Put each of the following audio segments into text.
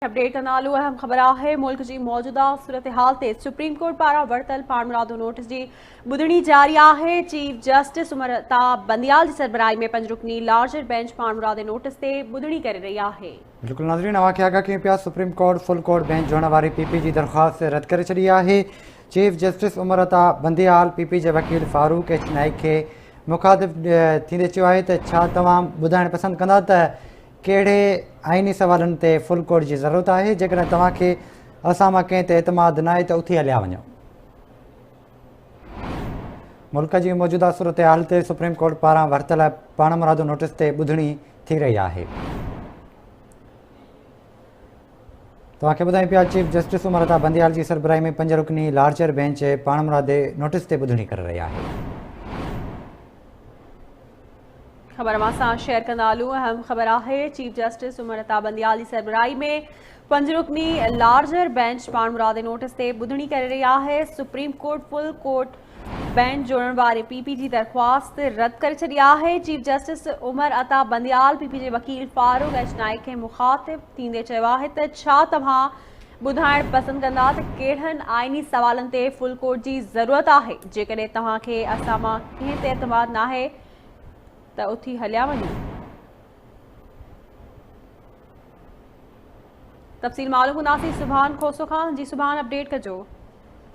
Update का नालू अहम खबर है। मुल्क की मौजूदा सूरत हाल ते सुप्रीम कोर्ट पारा वरतल पाणमुरादो नोटिस की बुधनी जारी है। चीफ जस्टिस उमर अता बंदियाल की सरबराही में 5 रुकनी लार्जर बेंच पाणमुरादे नोटिस ते बुधनी कर रही है। बिल्कुल नाज़रीन, अवांखे आगाह कयूं पिया supreme court full court bench जोड़ण वारी पीपी की दरख्वास्त रद्द करे छॾी आहे। Chief justice Umar Ata Bandial PP के वकील फारूक एच नाइक के मुखातिब थींदे चयो आहे त छा तव्हां ॿुधाइणु पसंदि कंदा त कहिड़े आइनी सवालनि ते फुल कोर्ट की ज़रूरत है। जेकॾहिं तव्हांखे असां मां कंहिं ते एतमाद न आहे त उथी हलिया वञो। मुल्क की मौजूदा सूरत हाल ते सुप्रीम कोर्ट पारां वरतल पाणमुरादो नोटिस ते ॿुधणी थी रही है। तव्हांखे ॿुधायूं पिया चीफ जस्टिस उमर अता बंदियाल की सरबराही में 5 रुकनी लार्जर बेंच पाणमुरादे नोटिस ते ॿुधणी करे रही है। खबर मां शेयर कंदालू अहम खबर है। चीफ जस्टिस उमर अता बंदियाल की सरबराही में 5 रुकनी लार्जर बेंच पाणमुरादे नोटिस ते बुधनी कर रही है। Supreme court full court bench जोड़ण वारे पीपी की दरख्वास्त रद्द कर छड़ी है। Chief justice Umar Ata Bandial PP के वकील फारूक एच नाइक के मुखातिब थींदे चयो है त छा तव्हां ॿुधाइणु पसंदि कंदा त कहिड़नि आइनी सवालनि ते फुल कोर्ट की ज़रूरत है। जेकॾहिं तव्हांखे असां मां कंहिं ते एतमाद न आहे त उथी हलिया वञो। तफ़सील मालूम कंदासीं सुभान खोसो खान जी। सुभान अपडेट कजो।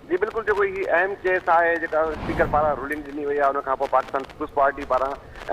जी बिल्कुल, जो ही अहम केस है जो स्पीकर पारा रूलिंग दी वही है। उन पाकिस्तान पीपुल्स पार्टी पारा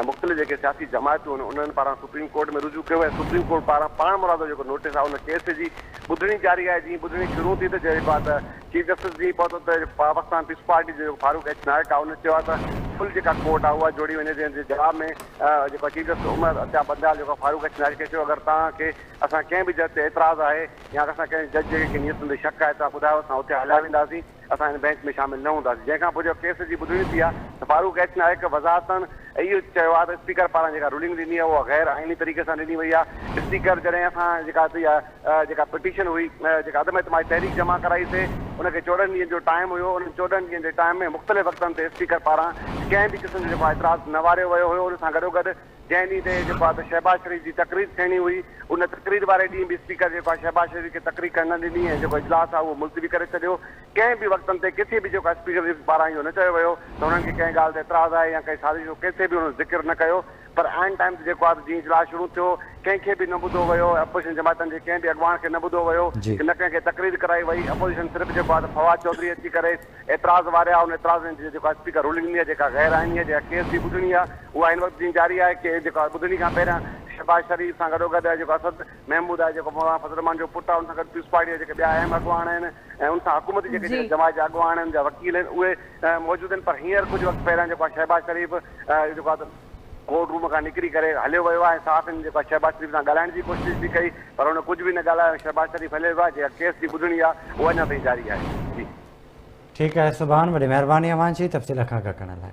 मुख्तलिफ जो सियासी जमातूं उन्होंने पारा सुप्रीम कोर्ट में रुजू किया है। सुप्रीम कोर्ट पारा पाणमुरादो जो नोटिस है उन केस की बुधनी जारी है। जी बुधनी शुरू थी तो चीफ जस्टिस जी पहुतो तो पाकिस्तान पीपुल्स पार्टी जो फारूक एच नाइक है उन्हें फुल जो कोर्ट है वह जोड़ी वे। जवाब में जो चीफ जस्टिस उमर अता बंदियाल जो फारूक एच नाइक के अगर तक असां कंहिं भी जज ते एतराज़ है या असां कंहिं जज के नियत में शक है तो ॿुधायो, असां उते हलिया वेंदासीं, असां इन बेंच में शामिल न हूंदासीं। जंहिंखां पोइ जो केस जी ॿुधणी थी आहे त फारूक एच नाइक वज़ाहतन इहो चयो आहे त स्पीकर पारां जेका रूलिंग ॾिनी आहे उहा गैर आइनी तरीक़े सां ॾिनी वई आहे। स्पीकर जॾहिं असां जेका पिटीशन हुई जेका अदम एतमादी तहरीक जमा कराईसीं उनखे 14 ॾींहंनि जो टाइम हुयो। उन 14 ॾींहंनि जे टाइम में मुख़्तलिफ़ वक़्तनि ते स्पीकर पारां कंहिं बि क़िस्म जो जेको एतराज़ न वारियो वियो हुयो। उन सां गॾोगॾु जंहिं ॾींहं ते जेको आहे शहबाज शरीफ़ जी तकरीर थियणी हुई उन तकरीर वारे ॾींहुं बि स्पीकर जेको आहे शहबाज शरीफ़ खे तकरीर करण न ॾिनी ऐं जेको इजलास आहे उहो मुलतवी करे छॾियो। कंहिं बि वक़्तनि ते किथे बि जेको आहे स्पीकर पारां इहो न चयो वियो त हुननि खे कंहिं ॻाल्हि ते एतराज़ आहे या कंहिं साज़िश जो किथे बि हुन ज़िक्र न कयो। पर आइन टाइम ते जेको आहे जीअं इजलास शुरू थियो कंहिंखे बि न ॿुधो वियो। अपोजिशन जमातनि जे कंहिं बि अॻवान खे न ॿुधो वियो, न कंहिंखे तकरीर कराई वई। अपोजिशन सिर्फ़ु जेको आहे फवाद चौधरी अची करे एतराज़ वारिया। उन एतराज़ में जेको आहे स्पीकर रूलिंग ॾिनी आहे जेका गैर आइनी आहे, जेका केस जी ॿुधणी आहे उहा हिन वक़्तु जी जारी आहे। कि जेका ॿुधणी खां पहिरियां शहबाज शरीफ़ सां गॾोगॾु जेको असद महमूद आहे जेको मौलाना फज़ल रहमान जो पुटु आहे उन सां गॾु पीपुल्स पार्टी जा जेके ॿिया अहम अॻवान आहिनि ऐं उन सां हुकूमती जेके जमात जा अॻवान आहिनि जा वकील आहिनि उहे मौजूदु आहिनि। पर हींअर कुझु वक़्तु पहिरियां जेको आहे शहबाज शरीफ़ जेको आहे कोर्ट रूम खां निकिरी करे हलियो वियो आहे। साफ़ जेको आहे शहबाज शरीफ़ सां ॻाल्हाइण जी कोशिशि बि कई पर हुन कुझु बि न ॻाल्हायो। शहबाज शरीफ़ हलियो वियो आहे। जेका केस जी ॿुधणी आहे उहा अञा ताईं जारी आहे। जी ठीक है सुभान, वॾी महिरबानी अवां जी तफ़सील खां आगाह करण लाइ।